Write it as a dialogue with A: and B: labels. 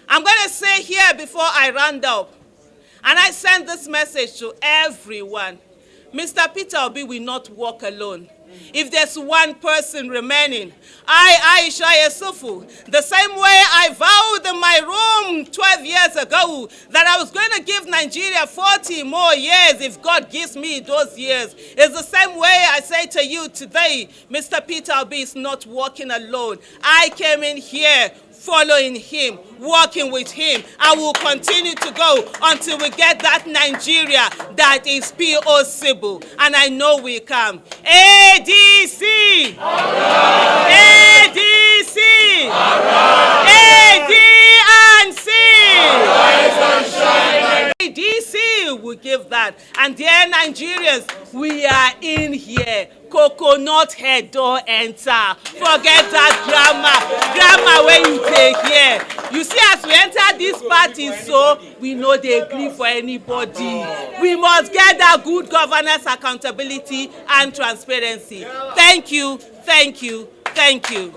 A: I'm going to say here before I round up, and I send this message to everyone. Mr. Peter Obi will not walk alone. If there's one person remaining, Aisha Yesufu, the same way I vowed in my room 12 years ago that I was going to give Nigeria 40 more years if God gives me those years, it's the same way I say to you today, Mr. Peter Obi is not walking alone. I came in here following him, working with him. I will continue to go until we get that Nigeria that is possible. And I know we can. ADC! Right. ADC! Right. ADC! ADC will give that. And dear Nigerians, we are in here. Coconut head don't enter. Forget that grammar when you take here. You see, as we enter this party, so we know they agree for anybody. We must get that good governance, accountability, and transparency. Thank you, thank you, thank you.